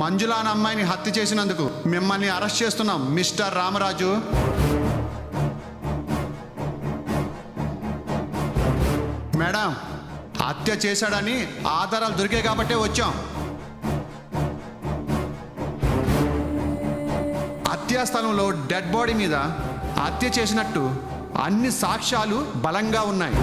మంజుల అనే అమ్మాయిని హత్య చేసినందుకు మిమ్మల్ని అరెస్ట్ చేస్తున్నాం మిస్టర్ రామరాజు. మేడం, హత్య చేశాడని ఆధారాలు దొరికాయి కాబట్టే వచ్చాం. హత్యా స్థలంలో డెడ్ బాడీ మీద హత్య చేసినట్టు అన్ని సాక్ష్యాలు బలంగా ఉన్నాయి.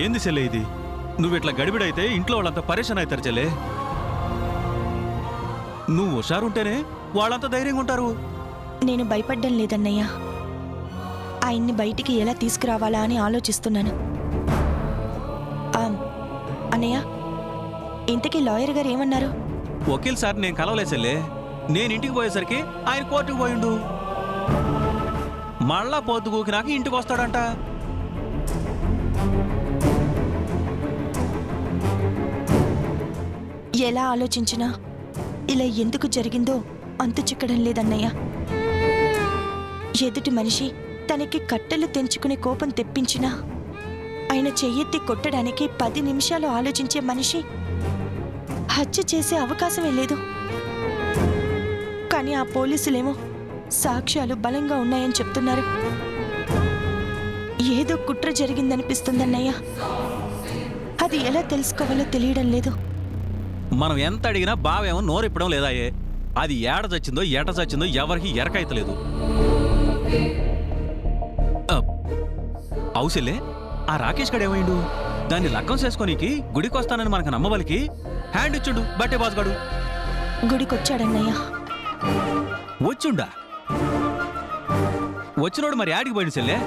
ఏంది చెల్లె ఇది? నువ్వు ఇట్లా గడిబిడైతే ఇంట్లో వాళ్ళంతా పరేషాన్ అవుతారు చెల్లె. నువ్వు హుషారుంటేనే వాళ్ళంతా ధైర్యంగా ఉంటారు. నేను భయపడ్డం లేదన్నయ్య. ఆయన్ని బయటికి ఎలా తీసుకురావాలా అని ఆలోచిస్తున్నాను. అన్నయ్య, ఇంతకీ లాయర్ గారు ఏమన్నారు? వకీల్ సార్ నేను కలవలే చెల్లె. నేను ఇంటికి పోయేసరికి ఆయన కోర్టుకు పోయిండు. మళ్ళా పొద్దుగూకి నాకు ఇంటికి వస్తాడంట. ఎలా ఆలోచించినా ఇలా ఎందుకు జరిగిందో అంతు చిక్కడం లేదన్నయ్య. ఎదుటి మనిషి తనకి కట్టెలు తెంచుకునే కోపం తెప్పించినా ఆయన చెయ్యెత్తి కొట్టడానికి 10 నిమిషాలు ఆలోచించే మనిషి హత్య చేసే అవకాశమే లేదు. కానీ ఆ పోలీసులేమో సాక్ష్యాలు బలంగా ఉన్నాయని చెప్తున్నారు. ఏదో కుట్ర జరిగిందనిపిస్తుందన్నయ్య. అది ఎలా తెలుసుకోవాలో తెలియడం లేదు. మనం ఎంత అడిగినా బావేమో నోరిప్పడం లేదాయే. అది ఏడ చచ్చిందో ఎట చచ్చిందో ఎవరికి ఎరకైతలేదు. అవుసెల్లే, ఆ రాకేష్ గడు ఏమైండు? దాన్ని లగ్గం చేసుకోనీకి గుడికి వస్తానని మనకు నమ్మవలికి హ్యాండ్ ఇచ్చుండు బట్టే బాస్గాడు. గుడికొచ్చాడన్నయ్య. వచ్చుండా? వచ్చినోడు మరి యాడికి పోయిండు చెల్లే?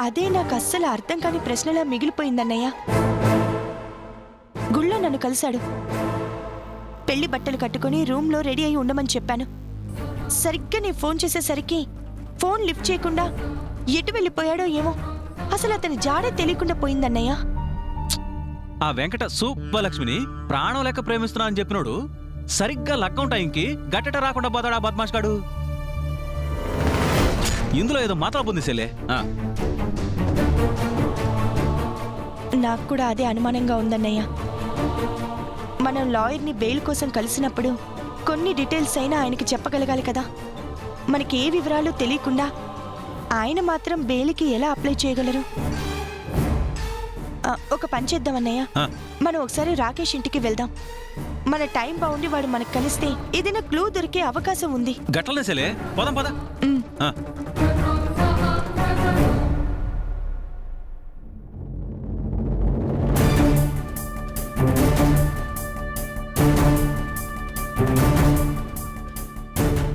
అదే నాకు అస్సలు అర్థం కాని ప్రశ్నలా మిగిలిపోయిందన్నయ్య. గుళ్ళో నన్ను కలిశాడు. పెళ్లి బట్టలు కట్టుకుని రూమ్లో రెడీ అయి ఉండమని చెప్పాను. సరిగ్గా నేను ఫోన్ చేసేసరికి ఫోన్ లిఫ్ట్ చేయకుండా ఎటు వెళ్ళిపోయాడో ఏమో. అసలు అతని జాడే తెలియకుండా పోయిందన్నయ్య. ఆ వెంకట సుబ్బలక్ష్మిని ప్రాణం లెక్క ప్రేమిస్తున్నా అని చెప్పినోడు సరిగ్గా లక్కం టైంకి గట్టట రాకుండా పోతాడా బద్మాష్ గాడు? ఇందులో ఏదో మాత్రం ఉంది సెల్లే. నాకు కూడా అదే అనుమానంగా ఉందన్నయ్య. మనం లాయర్ని బెయిల్ కోసం కలిసినప్పుడు కొన్ని డీటెయిల్స్ అయినా ఆయనకి చెప్పగలగాలి కదా. మనకి ఏ వివరాలు తెలియకుండా ఆయన మాత్రం బెయిల్కి ఎలా అప్లై చేయగలరు? ఒక పని చేద్దామన్నయ్య, మనం ఒకసారి రాకేష్ ఇంటికి వెళ్దాం. మన టైం బాగుండి వాడు మనకు కలిస్తే ఏదైనా క్లూ దొరికే అవకాశం ఉంది. గట్లనే సెలే, పోదాం పద.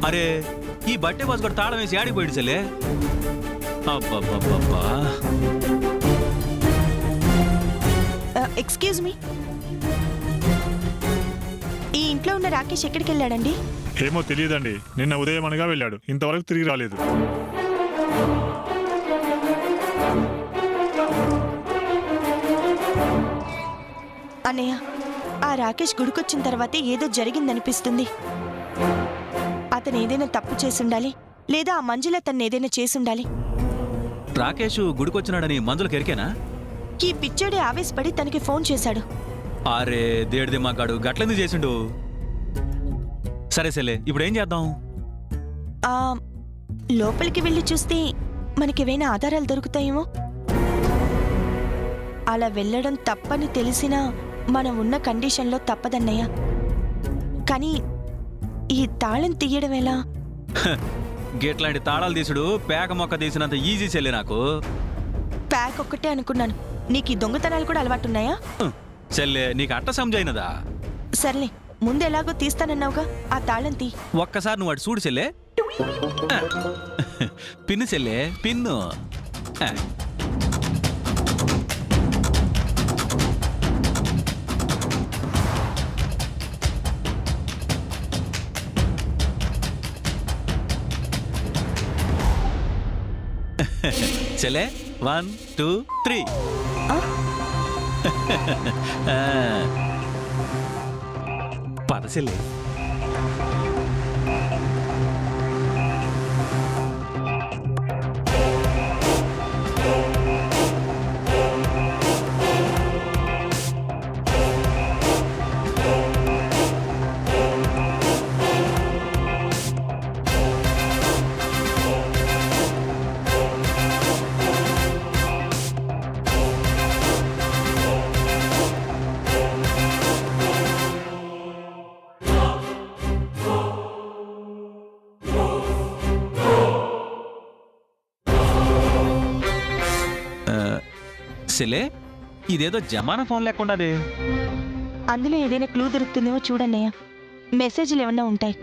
అరే, ఈ బట్టే బాస్ కూడా తాళం వేసి ఆడిపోయాడు చెల్లే. అబ్బబ్బబ్బబ్బా. ఎక్స్క్యూజ్ మీ, ఈ ఇంట్లో ఉన్న రాకేష్ ఎక్కడికి వెళ్ళాడండి? ఏమో తెలియదండి. నిన్న ఉదయం అనగా వెళ్ళాడు, ఇంతవరకు తిరిగి రాలేదు. అన్నయ్య, ఆ రాకేష్ గుడికొచ్చిన తర్వాతే ఏదో జరిగిందనిపిస్తుంది. అతను ఏదైనా తప్పు చేసుండాలి, లేదా ఆ మంజుల తను ఏదైనా చేసుండాలి. రాకేష్ గుడికొచ్చినాడని మంజులకు ఎరికేనా? ఈ పిచ్చోడే ఆవేశపడి తనకి ఫోన్ చేశాడు. అరే దేడిది మాగాడు గట్లెందుకు చేసిండు? సరే సెల్లే, ఇప్పుడు ఏం చేద్దాం? లోపలికి వెళ్ళి చూస్తే మనకేవైనా ఆధారాలు దొరుకుతాయేమో. అలా వెళ్ళడం తప్పని తెలిసినా మనం ఉన్న కండిషన్లో తప్పదన్నయ్య. కానీ ఈ తాళం తీయడం ఎలా? గిట్లాంటి తాళాలు తీసుడు పేక మొక్క తీసినంత ఈజీ చెల్లి నాకు. ప్యాక్ ఒక్కటే అనుకున్నాను. నీకు ఈ దొంగతనాలు కూడా అలవాటున్నాయా? చెల్లె, నీకు అట్ట సంజైనదా? సర్లే, ముందు ఎలాగో తీస్తానన్నావుగా, ఆ తాళం తీ. ఒక్కసారి నువ్వు అటు చూడు చెల్లె. పిన్ను చెల్లె, పిన్ను. చెల్లె 1 2 3. పదసెల్లే. సెల్లే, ఇదేదో జమానా ఫోన్ లేకుండా అదే. అందులో ఏదైనా క్లూ దొరుకుతుందేమో చూడన్నయ్య. మెసేజ్లు ఏమన్నా ఉంటాయి.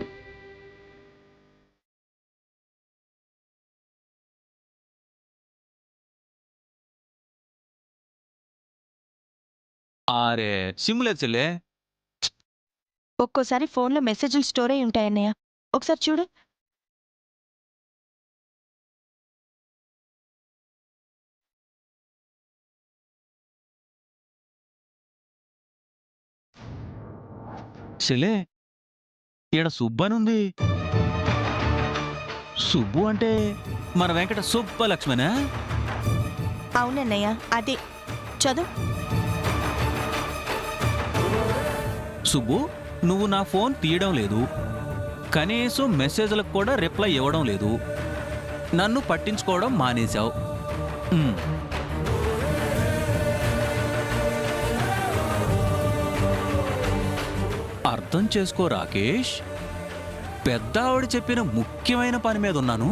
అరే సిమ్ లేదు సెల్లే. ఒక్కోసారి ఫోన్లో మెసేజ్లు స్టోర్ అయి ఉంటాయన్నయ్య. ఒకసారి చూడు. సెల్లే, ఈడ సుబ్బు అని ఉంది. సుబ్బు అంటే మన వెంకట సుబ్బలక్ష్మణా? అవునన్నయ్య, అదే. చదువు. సుబ్బు, నువ్వు నా ఫోన్ తీయడం లేదు, కనీసం మెసేజ్లకు కూడా రిప్లై ఇవ్వడం లేదు, నన్ను పట్టించుకోవడం మానేశావు. అర్థం చేసుకో రాకేష్, పెద్ద ఆవిడ చెప్పిన ముఖ్యమైన పని మీద ఉన్నాను.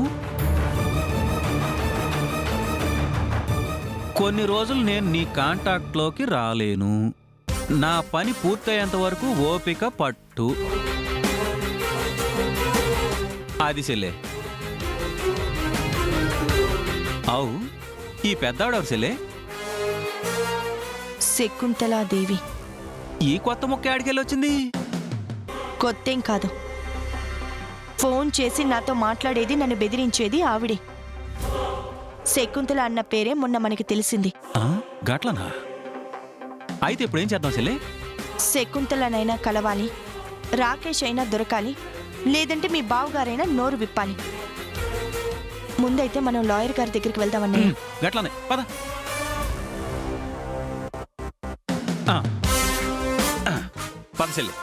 కొన్ని రోజులు నేను నీ కాంటాక్ట్లోకి రాలేను. నా పని పూర్తయ్యేంత వరకు ఓపిక పట్టు. అది సెల్లే. అవు, ఈ పెద్దావిడెవరు సెల్లే? శకుంతలాదేవి. ఈ కొత్త ముక్క ఆడికెళ్ళి వచ్చింది? కొత్తేం కాదు. ఫోన్ చేసి నాతో మాట్లాడేది, నన్ను బెదిరించేది ఆవిడే. శకుంతల అన్న పేరే మొన్న మనకి తెలిసింది. గట్లనా? అయితే ఇప్పుడు ఏం చేద్దాం సెల్లే? శకుంతలనైనా కలవాలి, రాకేష్ అయినా దొరకాలి, లేదంటే మీ బావగారైనా నోరు విప్పాలి. ముందైతే మనం లాయర్ గారి దగ్గరికి వెళ్దామన్నయ్య. గట్లనే పద. పద సెల్లే.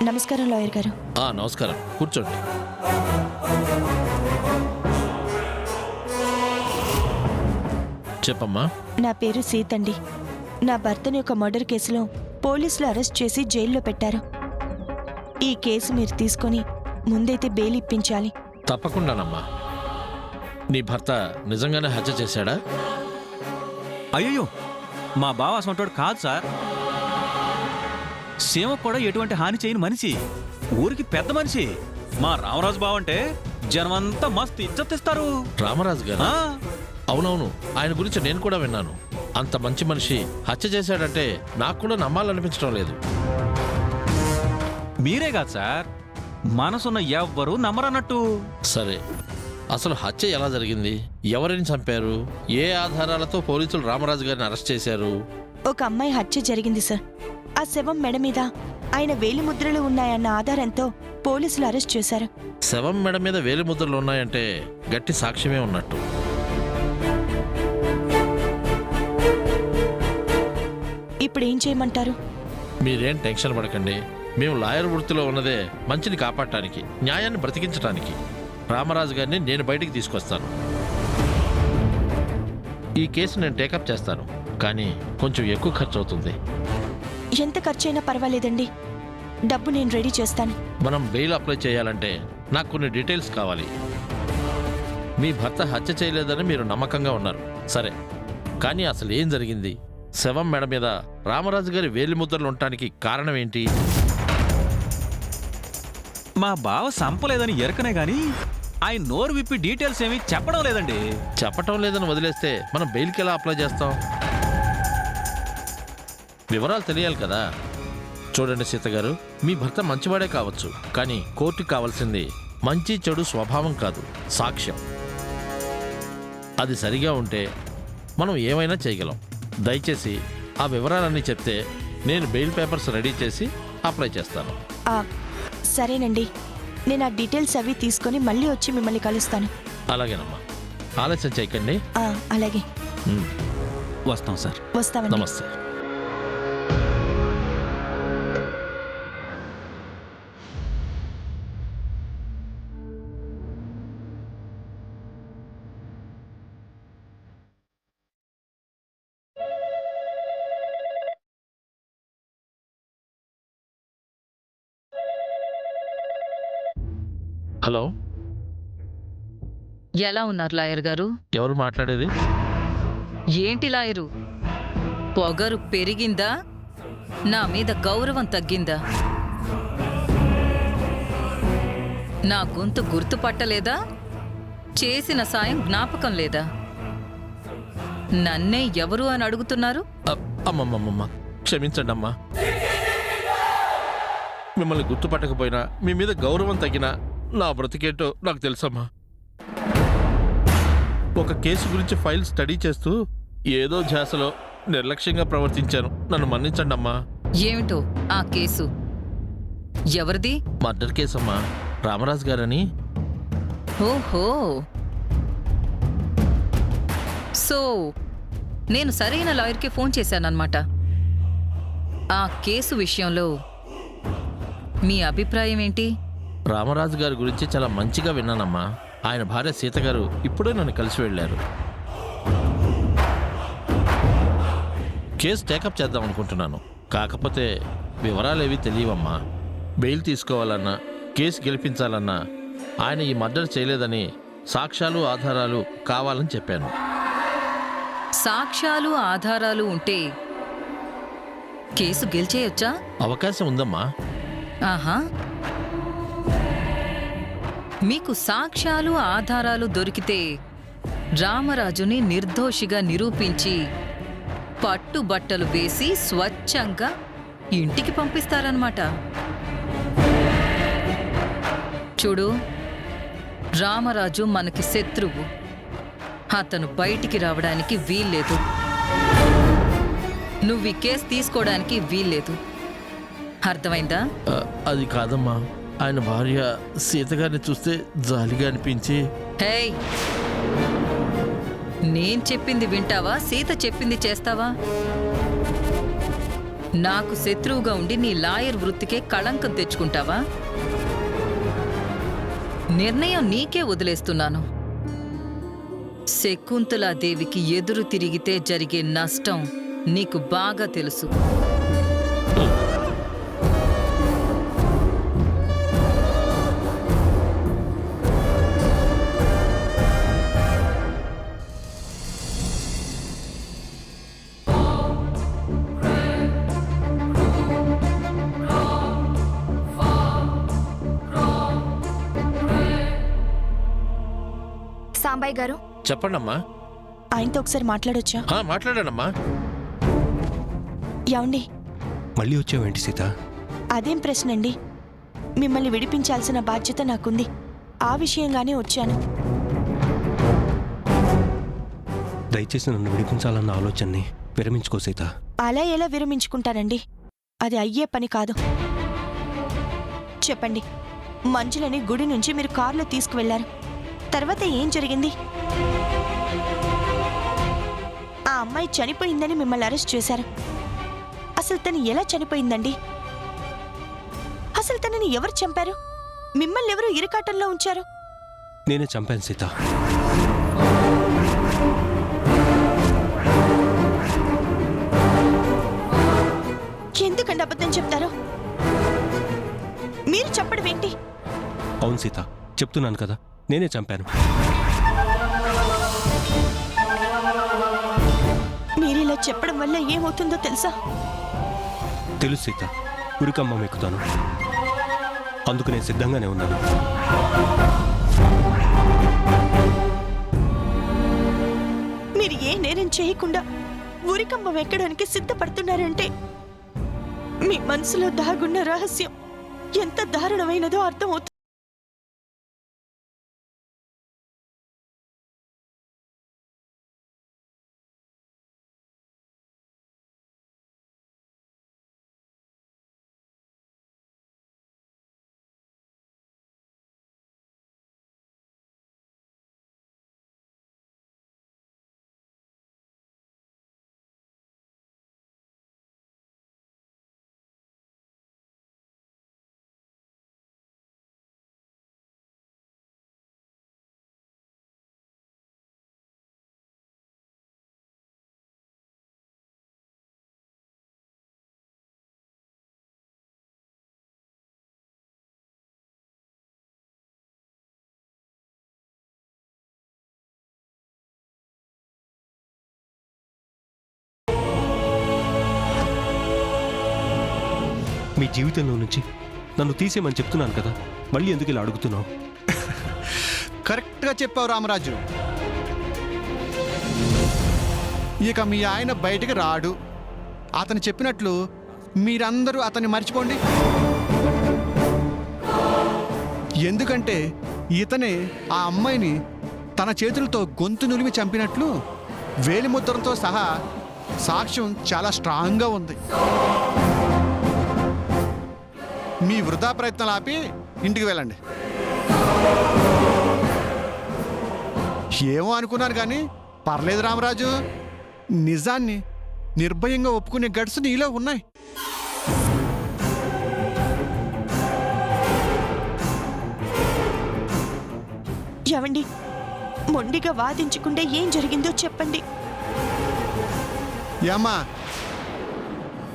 నమస్కారం లాయర్ గారు. నమస్కారం, కూర్చోండి. చెప్పమ్మా. నా పేరు సీతండి. నా భర్తని ఒక మర్డర్ కేసులో పోలీసులు అరెస్ట్ చేసి జైల్లో పెట్టారు. ఈ కేసు మీరు తీసుకొని ముందైతే బెయిల్ ఇప్పించాలి. తప్పకుండానమ్మా. నీ భర్త నిజంగానే హత్య చేశాడా? అయ్యో, మా బావ అసంటోడు కాదు సార్. సీమ కూడా ఎటువంటి హాని చేయని మనిషి, ఊరికి పెద్ద మనిషి. మా రామరాజు బావ అంటే జనమంతా మస్తు ఇజ్జతిస్తారు. రామరాజు గారు? అవునవును, ఆయన గురించి నేను కూడా విన్నాను. అంత మంచి మనిషి హత్య చేశాడంటే నాకు కూడా నమ్మాలనిపించడం లేదు. మీరే కాదు సార్, మనసున్న ఎవ్వరూ నమ్మరన్నట్టు. సరే, అసలు హత్య ఎలా జరిగింది? ఎవరిని చంపారు? ఏ ఆధారాలతో పోలీసులు రామరాజు గారిని అరెస్ట్ చేశారు? ఒక అమ్మాయి హత్య జరిగింది సార్. ఆ శవం మెడ మీద ఆయన వేలిముద్రలు ఉన్నాయన్న ఆధారంతో పోలీసులు అరెస్ట్ చేశారు. శవం మెడ మీద వేలిముద్రలు ఉన్నాయంటే గట్టి సాక్ష్యమే ఉన్నట్టు. ఇప్పుడు ఏం చేయమంటారు? మీరేం టెన్షన్ పడకండి. మేము లాయర్ వృత్తిలో ఉన్నదే మంచిని కాపాడటానికి, న్యాయాన్ని బ్రతికించడానికి. రామరాజు గారిని నేను బయటికి తీసుకొస్తాను. ఈ కేసు నేను టేకప్ చేస్తాను, కానీ కొంచెం ఎక్కువ ఖర్చు అవుతుంది. ఎంత ఖర్చైనా పర్వాలేదండి, డబ్బు నేను రెడీ చేస్తాను. మనం బెయిల్ అప్లై చేయాలంటే నాకు కొన్ని డీటెయిల్స్ కావాలి. మీ భర్త హత్య చేయలేదని మీరు నమ్మకంగా ఉన్నారు, సరే. కానీ అసలు ఏం జరిగింది? శవం మెడ మీద రామరాజు గారి వేలిముద్రలు ఉండటానికి కారణం ఏంటి? మా బావ సంపలేదని ఎరకనే గాని ఆయన నోరు విప్పి డీటెయిల్స్ ఏమీ చెప్పడం లేదండి. చెప్పటం లేదని వదిలేస్తే మనం బెయిల్కి ఎలా అప్లై చేస్తాం? వివరాలు తెలియాలి కదా. చూడండి సీత గారు, మీ భర్త మంచివాడే కావచ్చు, కానీ కోర్టుకు కావాల్సింది మంచి చెడు స్వభావం కాదు, సాక్ష్యం. అది సరిగా ఉంటే మనం ఏమైనా చేయగలం. దయచేసి ఆ వివరాలన్నీ చెప్తే నేను బెయిల్ పేపర్స్ రెడీ చేసి అప్లై చేస్తాను. ఆ, సరేనండి, నేను ఆ డీటెయిల్స్ అవి తీసుకొని మళ్ళీ వచ్చి మిమ్మల్ని కలుస్తాను. అలాగేనమ్మా, ఆలస్యం చేయకండి. అలాగే, వస్తాం సార్. వస్తామండి. నమస్తే. హలో, ఎలా ఉన్నారు లాయర్ గారు? ఎవరు మాట్లాడేది? ఏంటి లాయరు, పొగరు పెరిగిందా? నా మీద గౌరవం తగ్గిందా? నా గొంతు గుర్తుపట్టలేదా? చేసిన సాయం జ్ఞాపకం లేదా? నన్నే ఎవరు అని అడుగుతున్నారు? అమ్మమ్మమ్మమ్మ, క్షమించండి అమ్మా. మిమ్మల్ని గుర్తుపట్టకపోయినా మీ మీద గౌరవం తగ్గినా నా బ్రతికేటో నాకు తెలుసమ్మా. ఒక కేసు గురించి ఫైల్ స్టడీ చేస్తూ ఏదో ధ్యాసలో నిర్లక్ష్యంగా ప్రవర్తించాను. నన్ను మన్నించండి అమ్మా. ఏమిటో ఆ కేసు? ఎవరిది? మర్డర్ కేసమ్మా, రామరాజు గారని. ఓహో, సో నేను సరైన లాయర్కి ఫోన్ చేశానన్నమాట. ఆ కేసు విషయంలో మీ అభిప్రాయం ఏంటి? రామరాజు గారి గురించి చాలా మంచిగా విన్నానమ్మా. ఆయన భార్య సీత గారు ఇప్పుడే నన్ను కలిసి వెళ్ళారు. కేసు టేకప్ చేద్దాం అనుకుంటున్నాను. కాకపోతే వివరాలేవి తెలియవమ్మా. బెయిల్ తీసుకోవాలన్నా, కేసు గెలిపించాలన్నా ఆయన ఈ మర్డర్ చేయలేదని సాక్ష్యాలు ఆధారాలు కావాలని చెప్పాను. సాక్ష్యాలు ఆధారాలు ఉంటే కేసు గెలిచేయొచ్చా? అవకాశం ఉందమ్మా. ఆహా, మీకు సాక్ష్యాలు ఆధారాలు దొరికితే రామరాజుని నిర్దోషిగా నిరూపించి పట్టుబట్టలు వేసి స్వచ్ఛంగా ఇంటికి పంపిస్తారన్నమాట. చూడు, రామరాజు మనకి శత్రువు. అతను బయటికి రావడానికి వీల్లేదు. నువ్వు ఈ కేసు తీసుకోవడానికి వీల్లేదు. అర్థమైందా? అది కాదమ్మా, ఆయన భార్య సీత గారిని చూస్తే జాలిగా అనిపించి. హేయ్, నేను చెప్పింది వింటావా? సీత చెప్పింది చేస్తావా? నాకు శత్రువుగా ఉండి నీ లాయర్ వృత్తికే కళంకం తెచ్చుకుంటావా? నిర్ణయం నీకే వదిలేస్తున్నాను. శకుంతలాదేవికి ఎదురు తిరిగితే జరిగే నష్టం నీకు బాగా తెలుసు. సాంబాయి గారు, చెప్పండమ్మా. ఆయనతో ఒకసారి మాట్లాడొచ్చా? మాట్లాడానమ్మా. యాండి, మళ్ళీ వచ్చావేంటి సీత? అదేం ప్రశ్న అండి? మిమ్మల్ని విడిపించాల్సిన బాధ్యత నాకుంది. ఆ విషయంగానే వచ్చాను. దయచేసి నన్ను విడిపించాలన్న ఆలోచనని విరమించుకో సీత. అలా ఎలా విరమించుకుంటానండి? అది అయ్యే పని కాదు. చెప్పండి, మంజులని గుడి నుంచి మీరు కారులో తీసుకువెళ్లారు. తర్వాత ఏం జరిగింది? ఆ అమ్మాయి చనిపోయిందని మిమ్మల్ని అరెస్ట్ చేశారు. అసలు తను ఎలా చనిపోయిందండి? అసలు తనని ఎవరు చంపారు? మిమ్మల్ని ఎవరు ఇరకాటంలో ఉంచారు? నేనే చంపాను సీత. ఎందుకండి అబద్ధం చెప్తారు? మీరు చెప్పడం ఏంటి? అవును సీత, చెప్తున్నాను కదా, నేనే చంపాను. మీరిలా చెప్పడం వల్ల ఏమవుతుందో తెలుసా? తెలుసు సీత, ఉరికమ్మం ఎక్కుతాను. అందుకు నేను సిద్ధంగానే ఉన్నాను. మీరు ఏ నేరం చేయకుండా ఉరికంబం ఎక్కడానికి సిద్ధపడుతున్నారంటే మీ మనసులో దాగున్న రహస్యం ఎంత దారుణమైనదో అర్థమవుతుంది. మీ జీవితంలో నుంచి నన్ను తీసేయమని చెప్తున్నాను కదా, మళ్ళీ ఎందుకు ఇలా అడుగుతున్నావు? కరెక్ట్గా చెప్పావు రామరాజు. ఇక మీ ఆయన బయటికి రాడు. అతను చెప్పినట్లు మీరందరూ అతన్ని మర్చిపోండి. ఎందుకంటే ఇతనే ఆ అమ్మాయిని తన చేతులతో గొంతు నులిమి చంపినట్లు వేలిముద్రతో సహా సాక్ష్యం చాలా స్ట్రాంగ్గా ఉంది. మీ వృధా ప్రయత్నాలు ఆపి ఇంటికి వెళ్ళండి. ఏమో అనుకున్నాను కానీ పర్లేదు రామరాజు, నిజాన్ని నిర్భయంగా ఒప్పుకునే గట్స్ నీలో ఉన్నాయి. ఏవండి, మొండిగా వాదించకుండా ఏం జరిగిందో చెప్పండి. ఏమ్మా,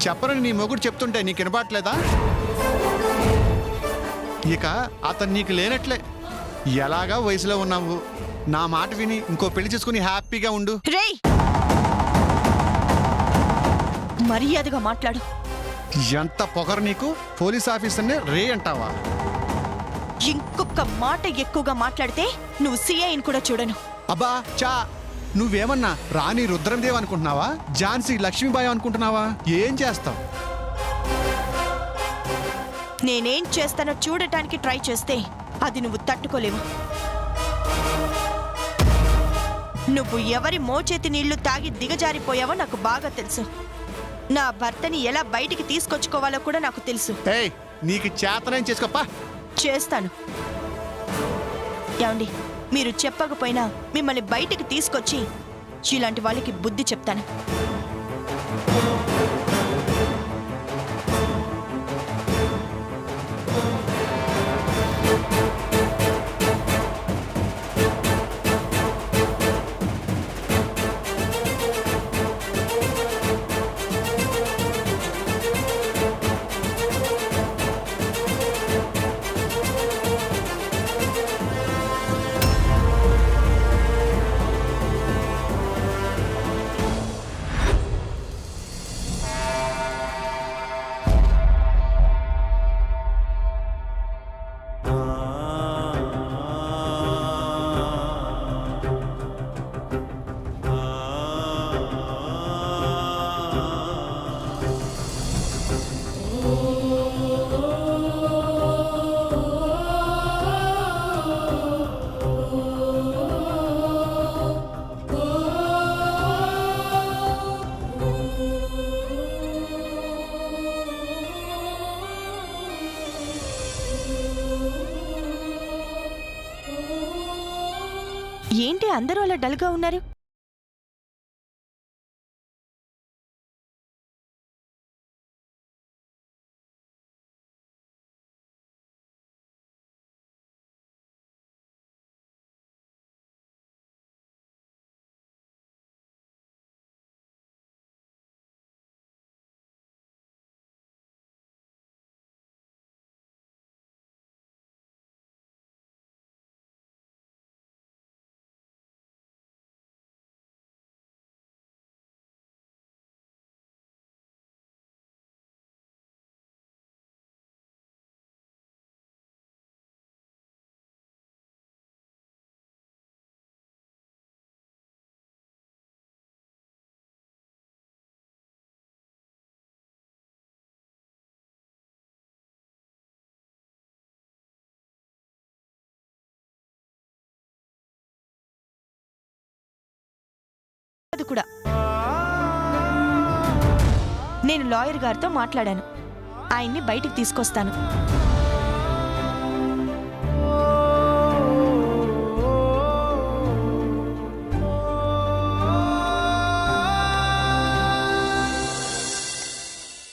చెప్పరని నీ మొగుడు చెప్తుంటే నీకు వినపట్లేదా? ఇక అతను నీకు లేనట్లే. ఎలాగా వయసులో ఉన్నావు, నా మాట విని ఇంకో పెళ్లి చేసుకుని హ్యాపీగా ఉండు. రేయ్, మర్యాదగా మాట్లాడు. ఎంత పొగరు నీకు! పోలీస్ ఆఫీసర్ని రే అంటావా? ఇంకొక మాట ఎక్కువగా మాట్లాడితే నువ్వు సిఐని కూడా చూడను. అబ్బా చా, నువ్వేమన్నా రాణి రుద్రందేవ్ అనుకుంటున్నావా? ఝాన్సీ లక్ష్మీబాయి అనుకుంటున్నావా? ఏం చేస్తావు? నేనేం చేస్తానో చూడటానికి ట్రై చేస్తే అది నువ్వు తట్టుకోలేవు. నువ్వు ఎవరి మోచేతి నీళ్లు తాగి దిగజారిపోయావో నాకు బాగా తెలుసు. నా భర్తని ఎలా బయటికి తీసుకొచ్చుకోవాలో కూడా నాకు తెలుసు. ఏయ్, నీకు చేతనేం చేసుకోపా. చేస్తాను. ఏమండి, మీరు చెప్పకపోయినా మిమ్మల్ని బయటికి తీసుకొచ్చి ఇలాంటి వాళ్ళకి బుద్ధి చెప్తాను. ఏంటి అందరూ అలా డల్గా ఉన్నారు? అది కూడా నేను లాయర్ గారితో మాట్లాడాను. ఆయన్ని బయటికి తీసుకొస్తాను.